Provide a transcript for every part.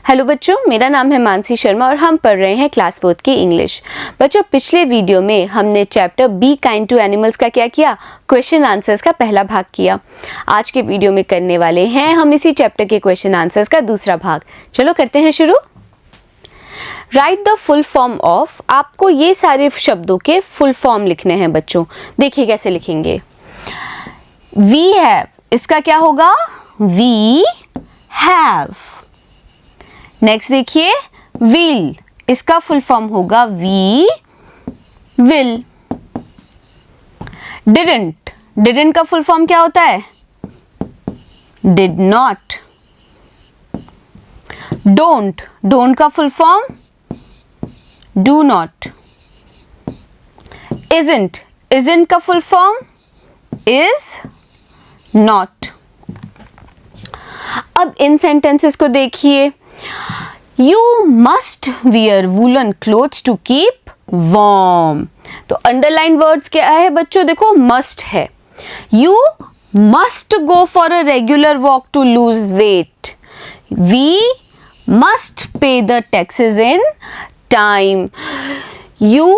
Hello बच्चों, मेरा नाम है मानसी शर्मा और हम पढ़ रहे हैं क्लास 4 की इंग्लिश। बच्चों, पिछले वीडियो में हमने chapter be kind to animals का क्या किया, क्वेश्चन आंसर्स का पहला भाग किया। आज के वीडियो में करने वाले हैं हम इसी चैप्टर के क्वेश्चन आंसर्स का दूसरा भाग। चलो करते हैं शुरू। Right the full form of, आपको ये सारे शब्दों के फुल फॉर्म लिखने हैं बच्चों। देखिए कैसे लिखेंगे। वी हैव, इसका क्या होगा, वी हैव। नेक्स्ट देखिए, विल, इसका फुल फॉर्म होगा वी विल। डिडंट, डिडंट का फुल फॉर्म क्या होता है, डिड नॉट। डोंट, डोंट का full form do not. Isn't, isn't का फुल फॉर्म इज नॉट। अब इन सेंटेंसेस को देखिए। You must wear woolen clothes to keep warm। तो अंडरलाइन वर्ड्स क्या है बच्चों, देखो must है। You must go for a regular walk to lose weight। We must pay the taxes in time। You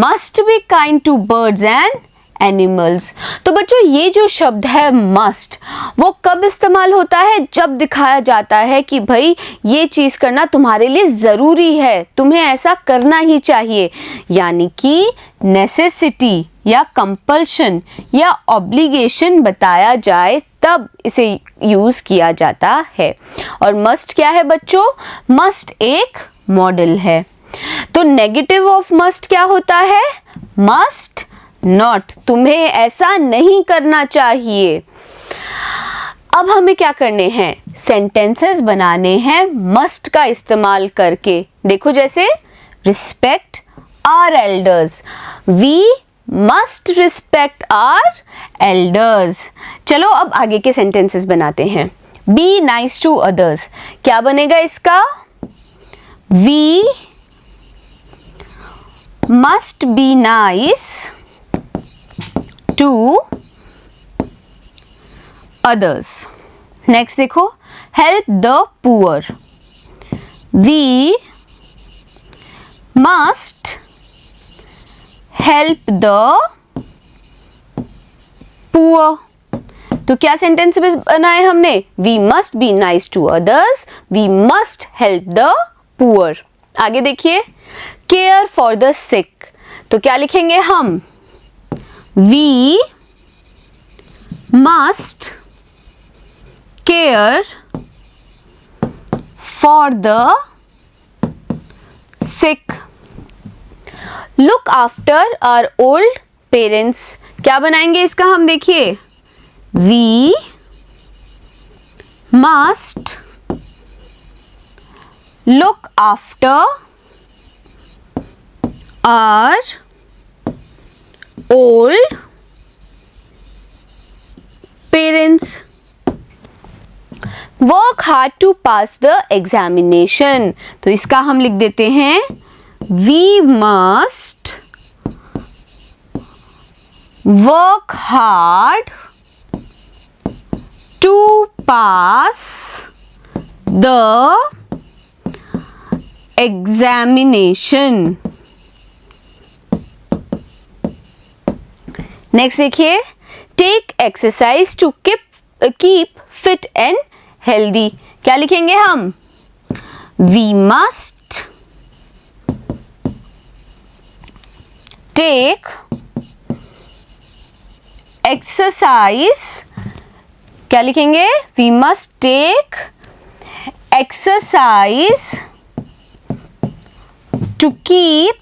must be kind to birds and animals. तो बच्चों ये जो शब्द है मस्ट, वो कब इस्तेमाल होता है, जब दिखाया जाता है कि भाई ये चीज़ करना तुम्हारे लिए ज़रूरी है, तुम्हें ऐसा करना ही चाहिए। यानी कि नेसेसिटी या कंपल्शन या ऑब्लिगेशन बताया जाए तब इसे यूज़ किया जाता है। और मस्ट क्या है बच्चों, मस्ट एक मॉडल है। तो नेगेटिव ऑफ मस्ट क्या होता है, मस्ट नॉट, तुम्हें ऐसा नहीं करना चाहिए। अब हमें क्या करने हैं, सेंटेंसेस बनाने हैं मस्ट का इस्तेमाल करके। देखो जैसे respect our elders, we must respect our elders. चलो अब आगे के सेंटेंसेस बनाते हैं। बी नाइस टू अदर्स, क्या बनेगा इसका, we must be nice to others। Next देखो, help the poor, we must help the poor। तो क्या सेंटेंस बनाए हमने, we must be nice to others, we must help the poor। आगे देखिए, care for the sick, तो क्या लिखेंगे हम, We must care for the sick। Look after our old parents, क्या बनाएंगे इसका हम, देखिए We must look after our old parents। work hard to pass the examination, तो इसका हम लिख देते हैं we must work hard to pass the examination। Next देखिए, take exercise to keep fit and healthy, क्या लिखेंगे हम, वी मस्ट टेक एक्सरसाइज, क्या लिखेंगे, we must take exercise to keep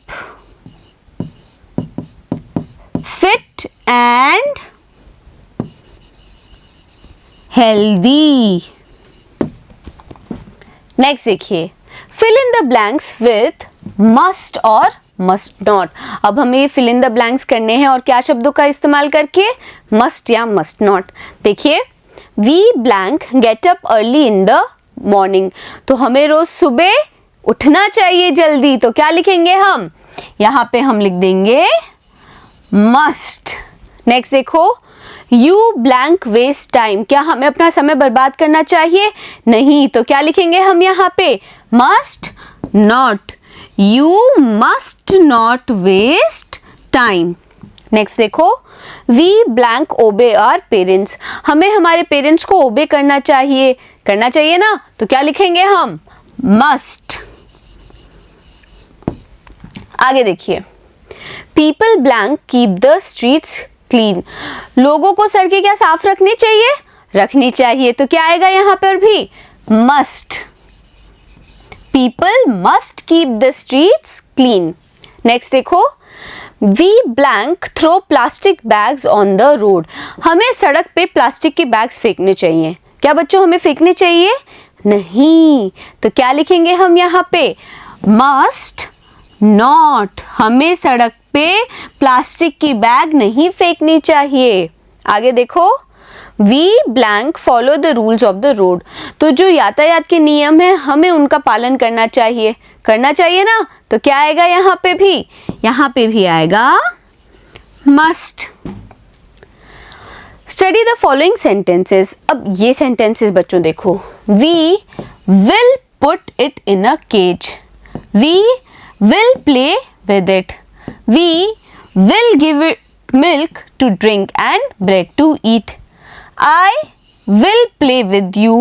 fit and healthy। Next देखिए, fill in the blanks with must और must not। अब हमें ये fill in the blanks करने हैं और क्या शब्दों का इस्तेमाल करके, must या must not। देखिए, we blank get up early in the morning, तो हमें रोज सुबह उठना चाहिए जल्दी, तो क्या लिखेंगे हम, यहाँ पे हम लिख देंगे must। नेक्स्ट देखो, यू ब्लैंक वेस्ट टाइम, क्या हमें अपना समय बर्बाद करना चाहिए? नहीं। तो क्या लिखेंगे हम यहाँ पे? Must not, you must not waste time. Next देखो, we blank obey our parents, हमें हमारे पेरेंट्स को ओबे करना चाहिए ना, तो क्या लिखेंगे हम? मस्ट। आगे देखिए, people blank keep the streets clean, लोगों को सड़कें क्या साफ रखनी चाहिए, तो क्या आएगा यहाँ पर भी? Must. People must keep the streets clean. Next देखो, we blank throw plastic bags on the road, हमें सड़क पे प्लास्टिक के बैग्स फेंकने चाहिए, क्या बच्चों हमें फेंकने चाहिए? नहीं। तो क्या लिखेंगे हम यहाँ पे? मस्ट नॉट, हमें सड़क पे प्लास्टिक की बैग नहीं फेंकनी चाहिए। आगे देखो, we blank follow the rules of the road, तो जो यातायात के नियम है हमें उनका पालन करना चाहिए ना, तो क्या आएगा यहाँ पे भी? यहाँ पे भी आएगा must. Study the following sentences, अब ये सेंटेंसेस बच्चों देखो, we will put it in a cage, we will play with it, we will give it milk to drink and bread to eat, I will play with you,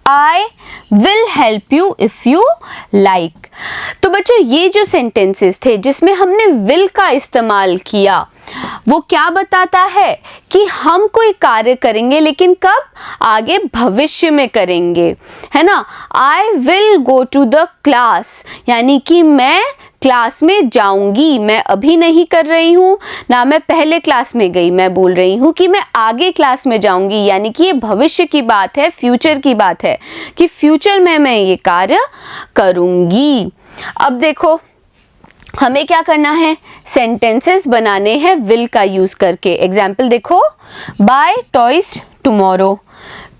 I will help you if you like। तो बच्चों ये जो sentences थे जिसमें हमने will का इस्तेमाल किया, वो क्या बताता है कि हम कोई कार्य करेंगे, लेकिन कब? आगे भविष्य में करेंगे, है ना। I will go to the class, यानी कि मैं क्लास में जाऊंगी, मैं अभी नहीं कर रही हूँ ना, मैं पहले क्लास में गई, मैं बोल रही हूँ कि मैं आगे क्लास में जाऊंगी, यानी कि ये भविष्य की बात है, फ्यूचर की बात है कि फ्यूचर में मैं ये कार्य करूंगी। अब देखो हमें क्या करना है? सेंटेंसेस बनाने हैं विल का यूज करके। एग्जाम्पल देखो, बाय टॉयज टुमारो,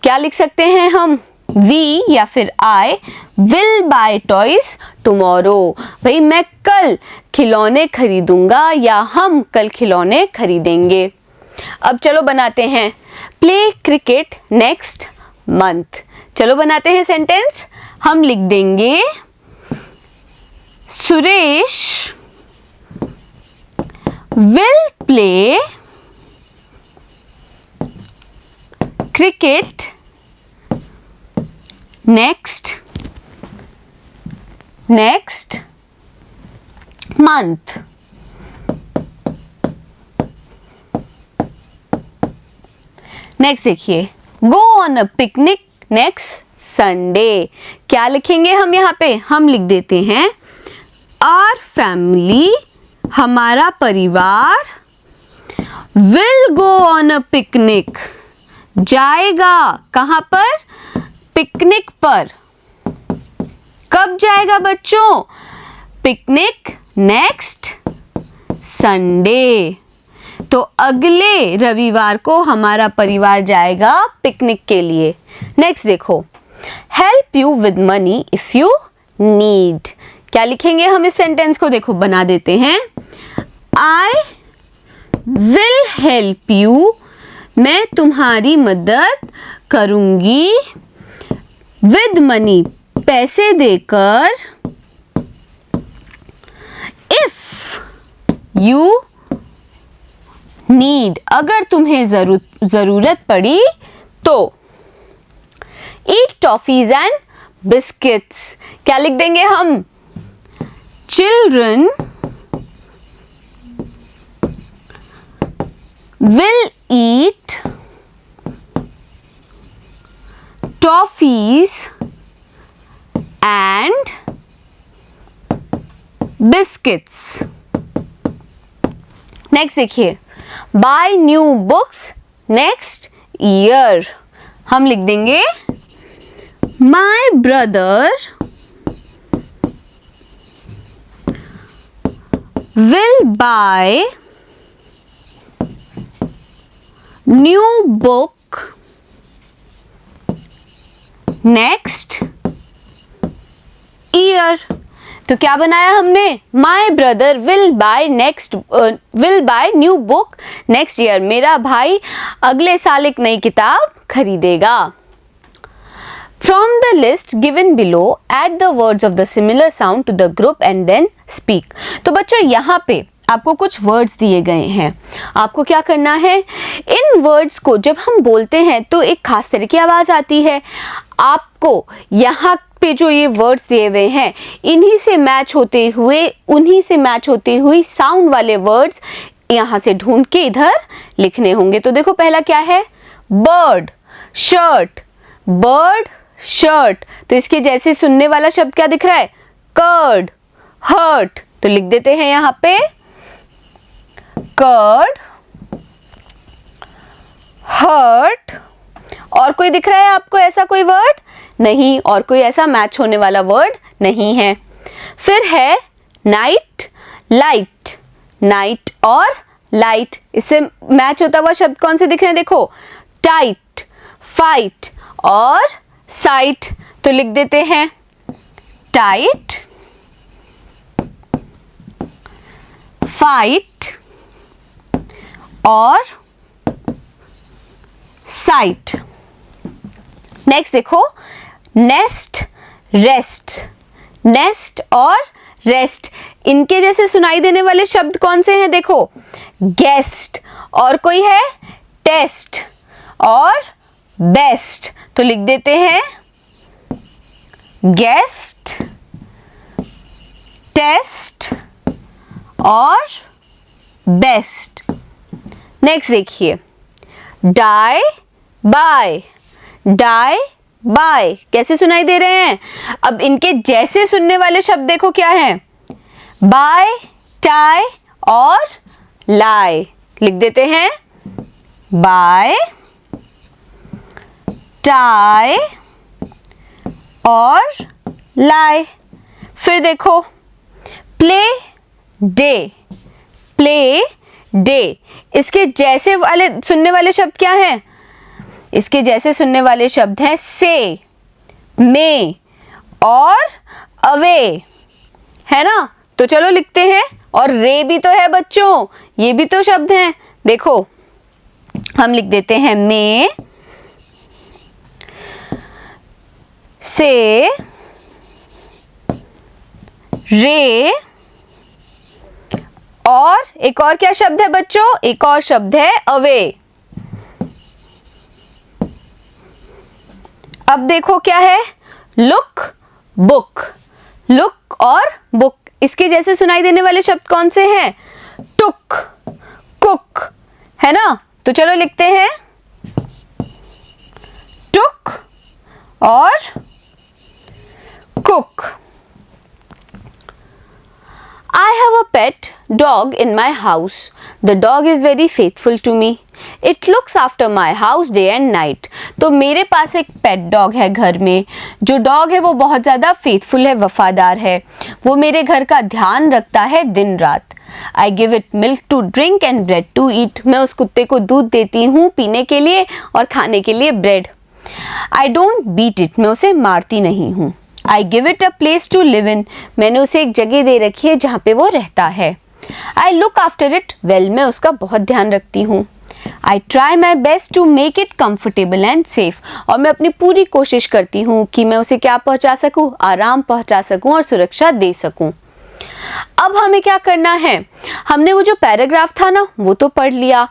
क्या लिख सकते हैं हम? वी या फिर I will buy toys tomorrow, भाई मैं कल खिलौने खरीदूंगा या हम कल खिलौने खरीदेंगे। अब चलो बनाते हैं, प्ले क्रिकेट नेक्स्ट मंथ, चलो बनाते हैं सेंटेंस। हम लिख देंगे, Suresh will play cricket next month। Next देखिए, go on a picnic next Sunday, क्या लिखेंगे हम यहाँ पे? हम लिख देते हैं आवर फैमिली, हमारा परिवार, will go on a picnic, जाएगा कहाँ पर? पिकनिक पर। कब जाएगा बच्चों? पिकनिक नेक्स्ट संडे, तो अगले रविवार को हमारा परिवार जाएगा पिकनिक के लिए। नेक्स्ट देखो, help you with money if you need, क्या लिखेंगे हम इस सेंटेंस को? देखो बना देते हैं, आई विल हेल्प यू, मैं तुम्हारी मदद करूंगी, विद मनी, पैसे देकर, इफ यू नीड, अगर तुम्हें जरूरत पड़ी तो। ईट टॉफीज एंड बिस्किट्स, क्या लिख देंगे हम? Children will eat toffees and biscuits। Next देखिए, buy new books next year, हम लिख देंगे my brother will buy new book next year। तो क्या बनाया हमने? My brother will buy new book next year. मेरा भाई अगले साल एक नई किताब खरीदेगा। From the list given below, add the words of the similar sound to the group and then speak. तो बच्चों यहाँ पे आपको कुछ वर्ड्स दिए गए हैं, आपको क्या करना है? इन वर्ड्स को जब हम बोलते हैं तो एक खास तरह की आवाज़ आती है। आपको यहाँ पे जो ये वर्ड्स दिए हुए हैं उन्हीं से मैच होते हुए साउंड वाले वर्ड्स यहाँ से ढूंढ के इधर लिखने होंगे। तो देखो पहला क्या है? Bird, shirt, bird, shirt. तो इसके जैसे सुनने वाला शब्द क्या दिख रहा है? Curd, hurt. तो लिख देते हैं यहाँ पे कर्ड, हर्ट। और कोई दिख रहा है आपको ऐसा कोई वर्ड? नहीं, और कोई ऐसा मैच होने वाला वर्ड नहीं है। फिर है नाइट, लाइट, नाइट और लाइट। इससे मैच होता हुआ शब्द कौन से दिख रहे हैं? देखो, टाइट, फाइट और साइट। तो लिख देते हैं टाइट, फाइट और साइट। नेक्स्ट देखो, नेस्ट, रेस्ट, नेस्ट और रेस्ट। इनके जैसे सुनाई देने वाले शब्द कौन से हैं? देखो, गेस्ट, और कोई है टेस्ट और बेस्ट। तो लिख देते हैं गेस्ट, टेस्ट और बेस्ट। नेक्स्ट देखिए, डाई, बाय, डाई, बाय। कैसे सुनाई दे रहे हैं? अब इनके जैसे सुनने वाले शब्द देखो क्या है? बाय, टाई और लाई। लिख देते हैं बाय, टाई और लाई। फिर देखो, प्ले, डे, प्ले, डे। इसके जैसे वाले सुनने वाले शब्द क्या हैं? इसके जैसे सुनने वाले शब्द हैं से, मे और अवे, है ना? तो चलो लिखते हैं। और रे भी तो है बच्चों, ये भी तो शब्द हैं। देखो हम लिख देते हैं मे, से, रे, और एक और क्या शब्द है बच्चों? एक और शब्द है अवे। अब देखो क्या है? लुक, बुक, लुक और बुक। इसके जैसे सुनाई देने वाले शब्द कौन से हैं? टुक, कुक, है ना? तो चलो लिखते हैं टुक और cook. I have a pet dog in my house. The dog is very faithful to me. It looks after my house day and night. तो मेरे पास एक पेट डॉग है घर में। जो डॉग है वो बहुत ज़्यादा फेथफुल है, वफादार है। वो मेरे घर का ध्यान रखता है दिन रात। I give it milk to drink and bread to eat. मैं उस कुत्ते को दूध देती हूँ पीने के लिए और खाने के लिए bread. I don't beat it. मैं उसे मारती नहीं हूँ। I give it a place to live in. मैंने उसे एक जगह दे रखी है जहाँ पे वो रहता है। I look after it well. मैं उसका बहुत ध्यान रखती हूँ। I try my best to make it comfortable and safe. और मैं अपनी पूरी कोशिश करती हूँ कि मैं उसे क्या पहुँचा सकूँ? आराम पहुँचा सकूँ और सुरक्षा दे सकूँ। अब हमें क्या करना है? हमने वो जो पैराग्राफ था ना वो तो पढ़ लिया।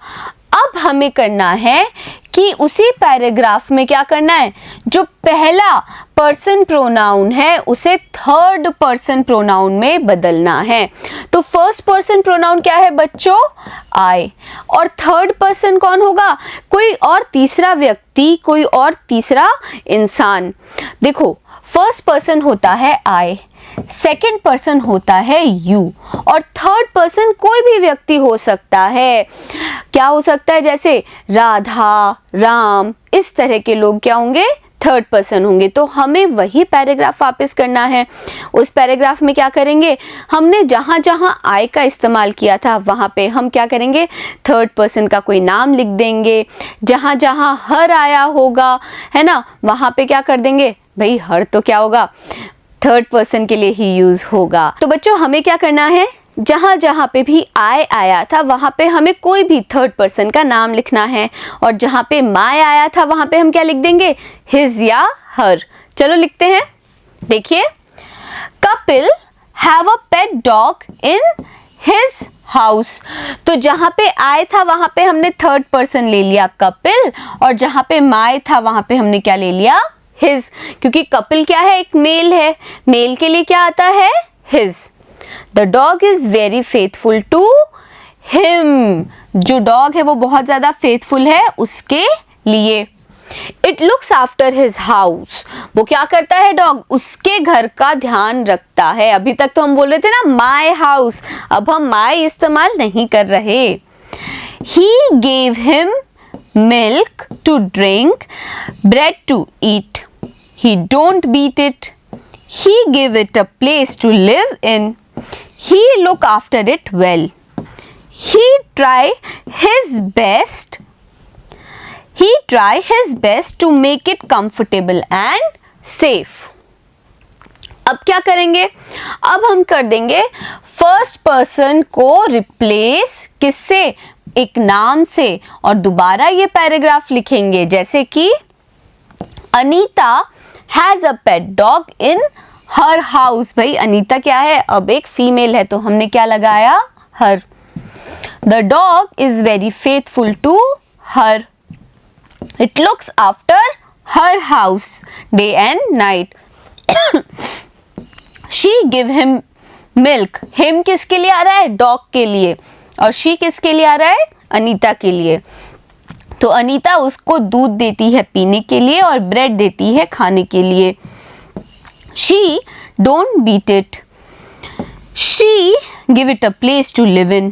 अब हमें करना है कि उसी पैराग्राफ में क्या करना है? जो पहला पर्सन प्रोनाउन है उसे थर्ड पर्सन प्रोनाउन में बदलना है। तो फर्स्ट पर्सन प्रोनाउन क्या है बच्चों? आई। और थर्ड पर्सन कौन होगा? कोई और तीसरा व्यक्ति, कोई और तीसरा इंसान। देखो फर्स्ट पर्सन होता है आई, सेकेंड पर्सन होता है यू और थर्ड पर्सन कोई भी व्यक्ति हो सकता है। क्या हो सकता है? जैसे राधा, राम, इस तरह के लोग क्या होंगे? थर्ड पर्सन होंगे। तो हमें वही पैराग्राफ वापस करना है। उस पैराग्राफ में क्या करेंगे? हमने जहाँ जहाँ आई का इस्तेमाल किया था वहाँ पे हम क्या करेंगे? थर्ड पर्सन का कोई नाम लिख देंगे। जहाँ जहाँ हर आया होगा, है ना, वहाँ पे क्या कर देंगे? भाई हर तो क्या होगा? थर्ड पर्सन के लिए ही यूज होगा। तो बच्चों हमें क्या करना है, जहां जहां पे भी I आया था वहां पे हमें कोई भी थर्ड पर्सन का नाम लिखना है, और जहां पे my आया था वहां पे हम क्या लिख देंगे, his या her। चलो लिखते हैं, देखिए, Kapil have a pet dog in his house. तो जहां पे I था वहां पे हमने थर्ड पर्सन ले लिया कपिल, और जहां पे my था वहां पे हमने क्या ले लिया, his, क्योंकि कपिल क्या है, एक मेल है, मेल के लिए क्या आता है, his। The dog is very faithful to him। जो डॉग है वो बहुत ज्यादा फेथफुल है उसके लिए। It looks after his house। वो क्या करता है डॉग, उसके घर का ध्यान रखता है। अभी तक तो हम बोल रहे थे ना my house, अब हम my इस्तेमाल नहीं कर रहे। He gave him milk to drink, bread to eat। He don't beat it। He gave it a place to live in। He look after it well। He try his best to make it comfortable and safe। अब क्या करेंगे, अब हम कर देंगे first person को replace किससे, एक नाम से, और दोबारा ये पैराग्राफ लिखेंगे। जैसे कि Anita has a pet dog in her house. भाई अनीता क्या है, अब एक फीमेल है तो हमने क्या लगाया, her. The dog is very faithful to her. It looks after her house day and night. She give him milk. Him किसके लिए आ रहा है, डॉग के लिए, और शी किसके लिए आ रहा है, अनीता के लिए। तो अनीता उसको दूध देती है पीने के लिए और ब्रेड देती है खाने के लिए। She don't beat it। She give it a place to live in।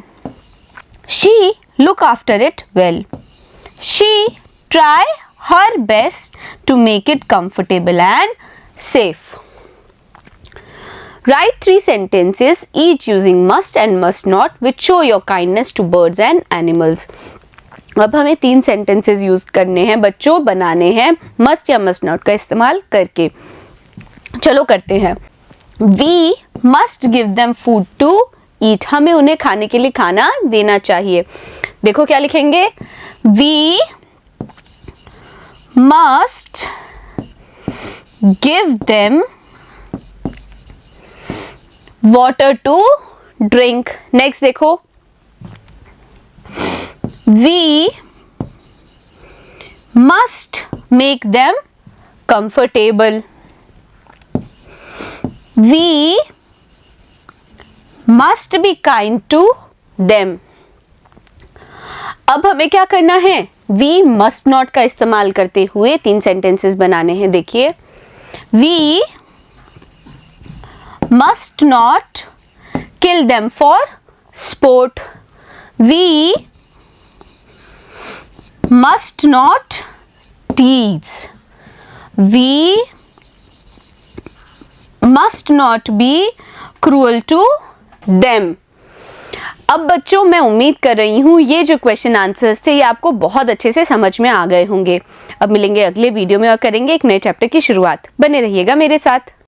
She look after it well। She try her best to make it comfortable and safe। Write 3 sentences each using must and must not which show your kindness to birds and animals। अब हमें 3 sentences use करने हैं बच्चों, बनाने हैं must या must not का इस्तेमाल करके। चलो करते हैं। We must give them food to eat। हमें उन्हें खाने के लिए खाना देना चाहिए। देखो क्या लिखेंगे, We must give them water to drink। Next देखो, We must make them comfortable। We must be kind to them। अब हमें क्या करना है, we must not का इस्तेमाल करते हुए 3 sentences बनाने हैं। देखिए, we must not kill them for sport। We must not tease। We must not be cruel to them। अब बच्चों मैं उम्मीद कर रही हूँ ये जो क्वेश्चन आंसर्स थे ये आपको बहुत अच्छे से समझ में आ गए होंगे। अब मिलेंगे अगले वीडियो में और करेंगे एक नए चैप्टर की शुरुआत। बने रहिएगा मेरे साथ।